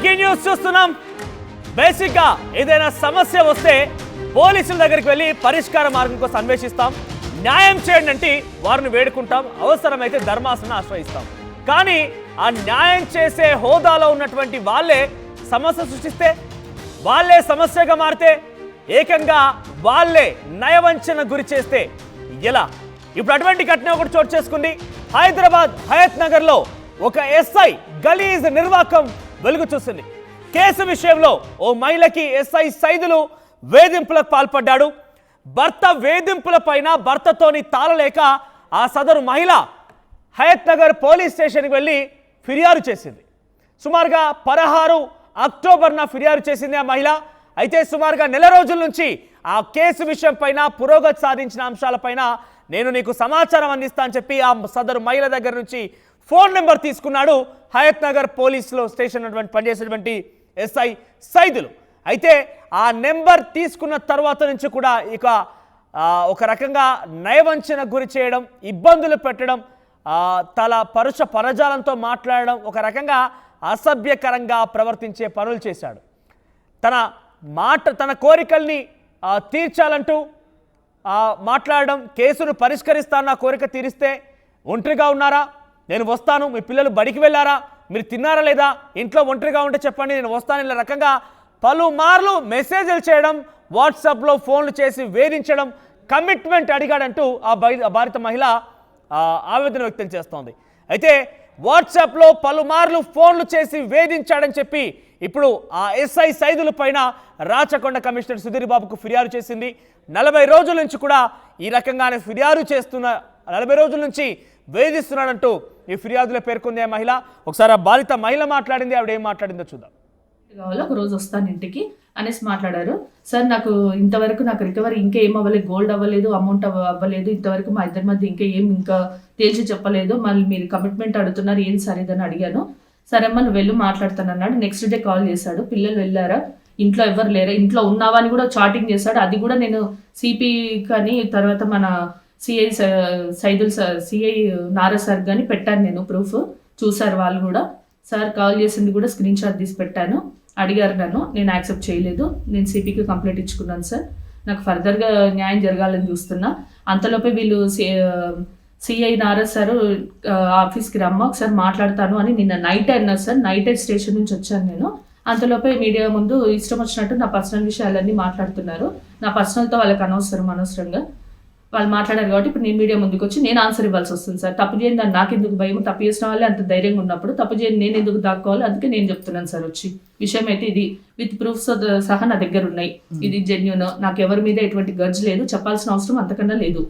Breaking news చూస్తున్నాం. Basic గా ఏదైనా సమస్య వస్తే పోలీసుల దగ్గరికి వెళ్ళి పరిష్కార మార్గం కోసం అన్వేషిస్తాం. న్యాయం చేయండి అంటే వారిని వేడుకుంటాం, అవసరమైతే ధర్మాసనం ఆశ్రయిస్తాం. కానీ ఆ న్యాయం చేసే హోదాలో ఉన్నటువంటి వాళ్ళే సమస్య సృష్టిస్తే, వాళ్ళే సమస్యగా మారితే, ఏకంగా వాళ్ళే నయవంచన గురి చేస్తే ఎలా? ఇప్పుడు అటువంటి ఘటన ఒకటి చోటు చేసుకుంది. హైదరాబాద్ హయత్ నగర్ లో ఒక ఎస్ఐ గలీజ్ నిర్వాకం వెలుగు చూసింది. కేసు విషయంలో ఓ మహిళకి ఎస్ఐ సైదులు వేధింపులకు పాల్పడ్డాడు. భర్త వేధింపుల పైన భర్తతోని తాళలేక ఆ సదరు మహిళ హయత్ నగర్ పోలీస్ స్టేషన్కి వెళ్ళి ఫిర్యాదు చేసింది. సుమారుగా 16 అక్టోబర్న ఫిర్యాదు చేసింది ఆ మహిళ. అయితే సుమారుగా నెల రోజుల నుంచి ఆ కేసు విషయం పైన పురోగతి సాధించిన అంశాలపైన నేను నీకు సమాచారం అందిస్తా అని చెప్పి ఆ సదరు మహిళ దగ్గర నుంచి ఫోన్ నెంబర్ తీసుకున్నాడు హయత్ నగర్ పోలీసులో స్టేషన్ పనిచేసేటువంటి ఎస్ఐ సైదులు. అయితే ఆ నెంబర్ తీసుకున్న తర్వాత నుంచి కూడా ఇక ఒక రకంగా నయవంచన గురి చేయడం, ఇబ్బందులు పెట్టడం, పరుష పరజాలంతో మాట్లాడడం, ఒక రకంగా అసభ్యకరంగా ప్రవర్తించే పనులు చేశాడు. తన కోరికల్ని తీర్చాలంటూ మాట్లాడడం, కేసును పరిష్కరిస్తాను, నా కోరిక తీరిస్తే ఒంటరిగా ఉన్నారా, నేను వస్తాను, మీ పిల్లలు బడికి వెళ్ళారా, మీరు తిన్నారా లేదా, ఇంట్లో ఒంటరిగా ఉంటే చెప్పండి నేను వస్తాను, ఇలా రకంగా పలుమార్లు మెసేజ్లు చేయడం, వాట్సాప్లో ఫోన్లు చేసి వేధించడం, కమిట్మెంట్ అడిగాడంటూ ఆ బాధిత మహిళ ఆవేదన వ్యక్తం చేస్తోంది. అయితే వాట్సాప్లో పలుమార్లు ఫోన్లు చేసి వేధించాడని చెప్పి ఇప్పుడు ఆ ఎస్ఐ సైదుల పైన రాచకొండ కమిషనర్ సుధీర్ బాబుకు ఫిర్యాదు చేసింది. 40 రోజుల నుంచి కూడా ఈ రకంగానే ఫిర్యాదు చేస్తున్న, 40 రోజుల నుంచి వేధిస్తున్నాడంటూ ఈ ఫిర్యాదులో పేర్కొంది ఆ మహిళ. ఒకసారి ఆ బాధిత మహిళ మాట్లాడింది, ఆవిడ ఏం మాట్లాడిందో చూద్దాం. కావాలో ఒక రోజు వస్తాను ఇంటికి అనేసి మాట్లాడారు. సార్ నాకు ఇంతవరకు నాకు రికవరీ ఇంకా ఏం అవ్వలేదు, గోల్డ్ అవ్వలేదు, అమౌంట్ అవ్వలేదు, ఇంతవరకు మా ఇద్దరి మధ్య ఇంకా తేల్చి చెప్పలేదు, మళ్ళీ మీరు కమిట్మెంట్ అడుగుతున్నారు, ఏం సరేదని అడిగాను. సరే అమ్మ నువ్వు వెళ్ళి మాట్లాడతాను అన్నాడు. నెక్స్ట్ డే కాల్ చేశాడు, పిల్లలు వెళ్ళారా, ఇంట్లో ఎవరు లేరా, ఇంట్లో ఉన్నావా అని కూడా చాటింగ్ చేశాడు. అది కూడా నేను సిపి కానీ తర్వాత మన CI Saidul CI Nara sir కానీ పెట్టాను, నేను ప్రూఫ్ చూసారు వాళ్ళు కూడా. సార్ కాల్ చేసింది కూడా స్క్రీన్ షాట్ తీసి పెట్టాను. అడిగారు నన్ను, నేను యాక్సెప్ట్ చేయలేదు, నేను సిపికి కంప్లైంట్ ఇచ్చుకున్నాను సార్, నాకు ఫర్దర్గా న్యాయం జరగాలని చూస్తున్నా. అంతలోపే వీళ్ళు సిఐ నారా సార్ ఆఫీస్కి రమ్మ ఒకసారి మాట్లాడతాను అని నిన్న నైట్ అన్నారు సార్. నైట్ స్టేషన్ నుంచి వచ్చాను నేను. అంతలోపే మీడియా ముందు ఇష్టం వచ్చినట్టు నా పర్సనల్ విషయాలన్నీ మాట్లాడుతున్నారు. నా పర్సనల్తో వాళ్ళకి అనవసరంగా వాళ్ళు మాట్లాడారు కాబట్టి ఇప్పుడు నేను మీడియా ముందుకు వచ్చి నేను ఆన్సర్ ఇవ్వాల్సి వస్తుంది సార్. తప్పు చేయండి దాన్ని నాకెందుకు భయం, తప్పు చేసిన వాళ్ళే అంత ధైర్యంగా ఉన్నప్పుడు తప్పు చేయండి నేను ఎందుకు దాక్కోవాలి, అందుకే నేను చెప్తున్నాను సార్. వచ్చి విషయం అయితే ఇది విత్ ప్రూఫ్స్ సహా నా దగ్గర ఉన్నాయి, ఇది జెన్యూన్, నాకు ఎవరి మీద ఎటువంటి గర్జ్ లేదు, చెప్పాల్సిన అవసరం అంతకన్నా లేదు.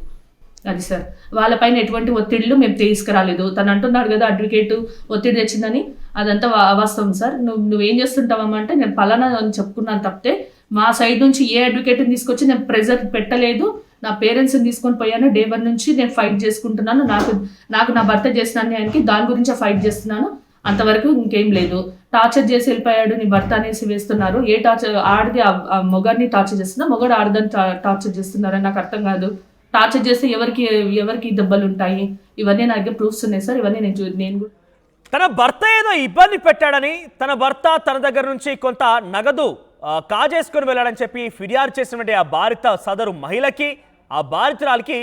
అది సార్ వాళ్ళపైన ఎటువంటి ఒత్తిడిలు మేము తీసుకురాలేదు. తను అంటున్నాడు కదా అడ్వకేట్ ఒత్తిడి తెచ్చిందని, అదంతా అవాస్తవం సార్. నువ్వేం చేస్తుంటావమ్మా అంటే నేను పలానా అని చెప్పుకున్నాను తప్పితే మా సైడ్ నుంచి ఏ అడ్వకేట్ని తీసుకొచ్చి నేను ప్రెజర్ పెట్టలేదు. నా పేరెంట్స్ని తీసుకొని పోయాను, డే 1 నుంచి నేను ఫైట్ చేసుకుంటున్నాను, నాకు నా భర్త చేసిన అన్యాయానికి దాని గురించి ఫైట్ చేస్తున్నాను, అంతవరకు ఇంకేం లేదు. టార్చర్ చేసి వెళ్ళిపోయాడు నీ భర్త అనేసి వేస్తున్నారు. ఏ టార్చర్, ఆడిది మొగాడిని టార్చర్ చేస్తున్నా, మొగాడు ఆడదని టార్చర్ చేస్తున్నారని నాకు అర్థం కాదు. టార్చర్ చేస్తే ఎవరికి దెబ్బలు ఉంటాయి, ఇవన్నీ నా దగ్గర ప్రూఫ్స్ ఉన్నాయి సార్. ఇవన్నీ నేను తన భర్త ఏదో ఇబ్బంది పెట్టాడని, తన భర్త తన దగ్గర నుంచి కొంత నగదు కాజేసుకొని వెళ్ళాడని చెప్పి ఫిర్యాదు చేసినటువంటి ఆ బాధిత సదరు మహిళకి, ఆ బాధితురాలకి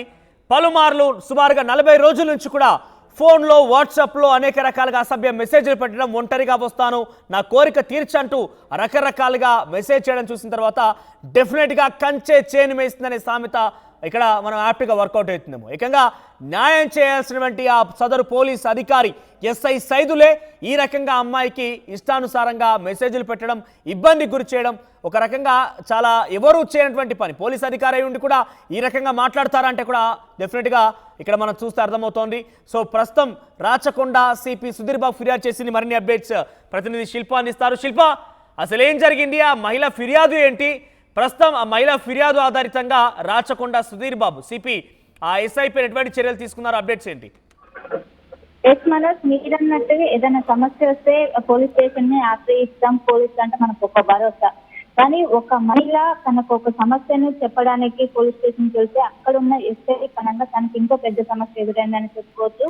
పలుమార్లు సుమారుగా 40 రోజుల నుంచి కూడా ఫోన్లో వాట్సాప్లో అనేక రకాలుగా అసభ్య మెసేజ్లు పెట్టడం, ఒంటరిగా వస్తాను, నా కోరిక తీర్చంటూ రకరకాలుగా మెసేజ్ చేయడం చూసిన తర్వాత డెఫినెట్గా కంచే చేను వేస్తుందనే సామెత ఇక్కడ మనం హ్యాపీగా వర్కౌట్ అవుతుందేమో. ఏకంగా న్యాయం చేయాల్సినటువంటి ఆ సదరు పోలీస్ అధికారి ఎస్ఐ సైదులే ఈ రకంగా అమ్మాయికి ఇష్టానుసారంగా మెసేజ్లు పెట్టడం, ఇబ్బంది గురి చేయడం, ఒక రకంగా చాలా ఎవరు చేయనటువంటి పని. పోలీస్ అధికారి అయి ఉండి కూడా ఈ రకంగా మాట్లాడతారంటే కూడా డెఫినెట్గా ఇక్కడ మనం చూస్తే అర్థమవుతోంది. సో ప్రస్తుతం రాచకొండ సిపి సుధీర్ బాబు ఫిర్యాదు చేసింది. మరిన్ని అప్డేట్స్ ప్రతినిధి శిల్ప అందిస్తారు. శిల్ప, అసలు ఏం జరిగింది, ఆ మహిళ ఫిర్యాదు ఏంటి, ప్రస్తుతం ఆ మహిళా ఫిర్యాదు ఆధారితంగా రాచకొండ సుధీర్ బాబు సిపి ఆ ఎస్ఐ పై ఎటువంటి చర్యలు తీసుకున్నారు, అప్డేట్స్ ఏంటి? మనోజ్, మీరన్నట్టుగా ఏదైనా సమస్య వస్తే పోలీస్ స్టేషన్ ని ఆశ్రయిస్తాం, పోలీస్ అంటే మనకు ఒక భరోసా. కానీ ఒక మహిళ తనకు ఒక సమస్యను చెప్పడానికి పోలీస్ స్టేషన్కి వెళ్తే అక్కడ ఉన్న ఎస్ఐ పరంగా తనకి ఇంకో పెద్ద సమస్య ఎదురైందని చెప్పుకోవచ్చు.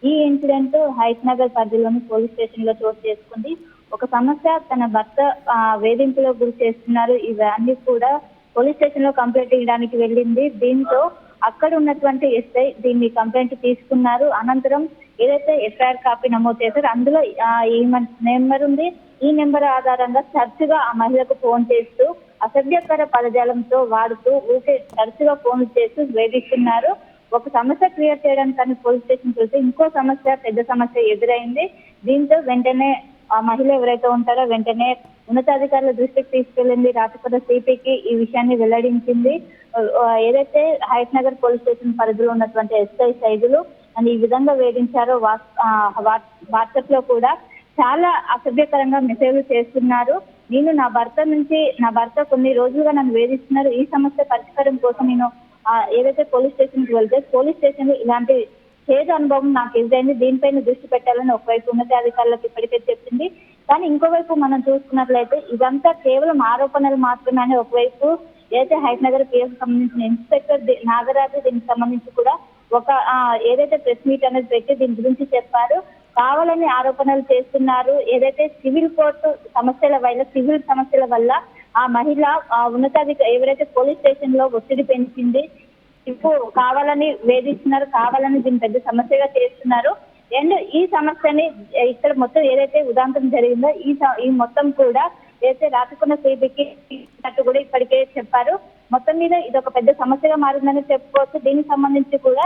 ఈ ఇన్సిడెంట్ హయత్ నగర్ పరిధిలోని పోలీస్ స్టేషన్ లో చోటు చేసుకుంది. ఒక సమస్య తన భర్త వేధింపులకు గురి చేస్తున్నారు. ఇవన్నీ కూడా పోలీస్ స్టేషన్ లో కంప్లైంట్ ఇవ్వడానికి వెళ్ళింది. దీంతో అక్కడ ఉన్నటువంటి ఎస్ఐ దీన్ని కంప్లైంట్ తీసుకున్నారు. అనంతరం ఏదైతే ఎఫ్ఐఆర్ కాపీ నమోదు చేశారో అందులో ఈ నెంబర్ ఉంది. ఈ నెంబర్ ఆధారంగా తరచుగా ఆ మహిళకు ఫోన్ చేస్తూ అసభ్యకర పదజాలంతో వాడుతూ ఊకే తరచుగా ఫోన్లు చేస్తూ వేధిస్తున్నారు. ఒక సమస్య క్లియర్ చేయడానికి పోలీస్ స్టేషన్ వెళ్తే ఇంకో సమస్య, పెద్ద సమస్య ఎదురైంది. దీంతో వెంటనే ఆ మహిళ ఎవరైతే ఉంటారో వెంటనే ఉన్నతాధికారుల దృష్టికి తీసుకెళ్లింది. రాచకొండ సిపికి ఈ విషయాన్ని వెల్లడించింది. ఏదైతే హయత్ నగర్ పోలీస్ స్టేషన్ పరిధిలో ఉన్నటువంటి ఎస్ఐ సైదులు అని ఈ విధంగా వేధించారో వాట్సాప్ లో కూడా చాలా అసభ్యకరంగా మెసేజ్లు చేస్తున్నారు. నేను నా భర్త కొన్ని రోజులుగా నన్ను వేధిస్తున్నారు. ఈ సమస్య పరిష్కారం కోసం నేను ఏదైతే పోలీస్ స్టేషన్ కి వెళ్తే పోలీస్ స్టేషన్ లో ఇలాంటి చేదు అనుభవం నాకు ఎదురైంది. దీనిపైన దృష్టి పెట్టాలని ఒకవైపు ఉన్నతాధికారులకు ఇప్పటికే చెప్పింది. కానీ ఇంకోవైపు మనం చూసుకున్నట్లయితే ఇదంతా కేవలం ఆరోపణలు మాత్రమే అని ఒకవైపు ఏదైతే హయత్ నగర్ పిఎస్ సంబంధించిన ఇన్స్పెక్టర్ నాగరాజు దీనికి సంబంధించి కూడా ఒక ఏదైతే ప్రెస్ మీట్ అనేది పెట్టి దీని గురించి చెప్పారు. కావాలని ఆరోపణలు చేస్తున్నారు. ఏదైతే సివిల్ సమస్యల వల్ల ఆ మహిళ ఎవరైతే పోలీస్ స్టేషన్ లో ఒత్తిడి పెంచింది, ఇప్పుడు కావాలని వేధిస్తున్నారు, కావాలని దీన్ని పెద్ద సమస్యగా చేస్తున్నారు. అండ్ ఈ సమస్యని ఇక్కడ మొత్తం ఏదైతే ఉదాంతం జరిగిందో ఈ మొత్తం కూడా ఏదైతే రాచకొండ సిపికి కూడా ఇప్పటికే చెప్పారు. మొత్తం మీద ఇది ఒక పెద్ద సమస్యగా మారిందని చెప్పుకోవచ్చు. దీనికి సంబంధించి కూడా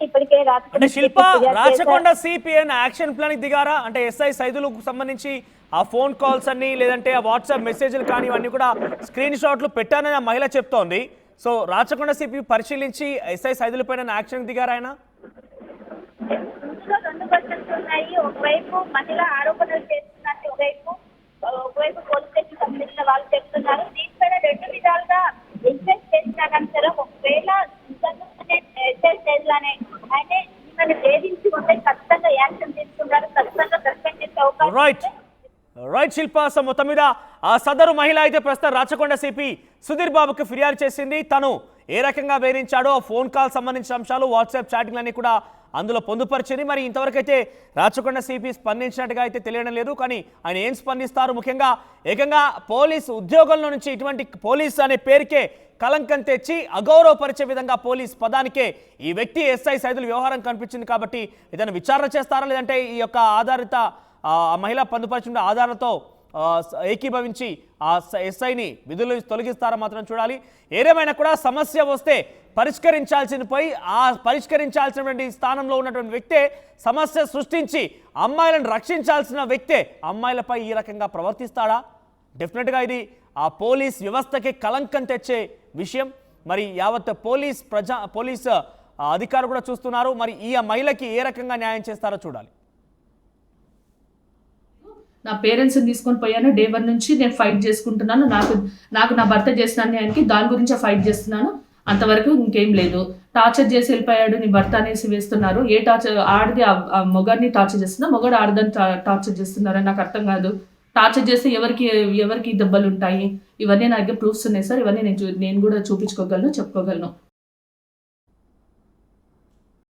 ఇప్పటికే రాచకొండ సిపిఎన్ యాక్షన్ ప్లాన్ దిగారా? అంటే ఎస్ఐ సైదులకు సంబంధించి ఆ ఫోన్ కాల్స్ అన్ని లేదంటే ఆ వాట్సాప్ మెసేజ్లు కానీ ఇవన్నీ కూడా స్క్రీన్ షాట్లు పెట్టానని ఆ మహిళ చెప్తోంది. సో రాచకొండ సిపి పరిశీలించి ఎస్ఐ సైదుల పైన యాక్షన్ దిగారా ఆయన? రెండు వర్షన్స్ ఉన్నాయి. ఒకవైపు మహిళ ఆరోపణలు చేస్తున్నట్టు ఒకవైపు పోలీస్ స్టేషన్ సంబంధించిన వాళ్ళు చెప్తున్నారు. దీనిపైన రెండు విధాలుగా ఇన్వెస్ట్ చేసినా కానీ సరే ఒకవేళ అంటే మిమ్మల్ని వేధించి ఉంటే ఖచ్చితంగా యాక్షన్ తీసుకుంటారు, ఖచ్చితంగా సస్పెండ్ చేసే అవకాశం. రైట్ శిల్ప, మొత్తం మీద ఆ సదరు మహిళ అయితే ప్రస్తుతం రాచకొండ సిపి సుధీర్ బాబుకి ఫిర్యాదు చేసింది. తను ఏ రకంగా వేధించాడో ఆ ఫోన్ కాల్ సంబంధించిన అంశాలు, వాట్సాప్ చాటింగ్ అన్ని కూడా అందులో పొందుపరిచింది. మరి ఇంతవరకు అయితే రాచకొండ సిపి స్పందించినట్టుగా అయితే తెలియడం లేదు. కానీ ఆయన ఏం స్పందిస్తారు? ముఖ్యంగా ఏకంగా పోలీసు ఉద్యోగంలో నుంచి ఇటువంటి పోలీసు అనే పేరుకే కలంకం తెచ్చి అగౌరవపరిచే విధంగా పోలీస్ పదానికే ఈ వ్యక్తి ఎస్ఐ సైదుల వ్యవహారం కనిపించింది. కాబట్టి ఏదైనా విచారణ చేస్తారా, లేదంటే ఈ యొక్క ఆధారిత మహిళ పొందుపరిచిన ఆధారాలతో ఏకీభవించి ఆ ఎస్ఐని విధులు తొలగిస్తారా మాత్రం చూడాలి. ఏదేమైనా కూడా సమస్య వస్తే పరిష్కరించాల్సినటువంటి స్థానంలో ఉన్నటువంటి వ్యక్తే సమస్య సృష్టించి అమ్మాయిలను రక్షించాల్సిన వ్యక్తే అమ్మాయిలపై ఈ రకంగా ప్రవర్తిస్తాడా? డెఫినెట్గా ఇది ఆ పోలీస్ వ్యవస్థకి కలంకం తెచ్చే విషయం. మరి యావత్ పోలీస్ అధికారులు కూడా చూస్తున్నారు. మరి ఈ మహిళకి ఏ రకంగా న్యాయం చేస్తారో చూడాలి. నా పేరెంట్స్ని తీసుకొని పోయాను. డే 1 నుంచి నేను ఫైట్ చేసుకుంటున్నాను. నాకు నా భర్త చేసిన అన్యాయానికి దాని గురించి ఫైట్ చేస్తున్నాను. అంతవరకు ఇంకేం లేదు. టార్చర్ చేసి వెళ్ళిపోయాడు నీ భర్త అనేసి వేస్తున్నారు. ఏ టార్చర్? ఆడిది మొగాడిని టార్చర్ చేస్తున్నా, మొగాడు ఆడదని టార్చర్ చేస్తున్నారని నాకు అర్థం కాదు. టార్చర్ చేస్తే ఎవరికి దెబ్బలు ఉంటాయి? ఇవన్నీ నా దగ్గర ప్రూఫ్స్ ఉన్నాయి సార్. ఇవన్నీ నేను కూడా చూపించుకోగలను, చెప్పుకోగలను.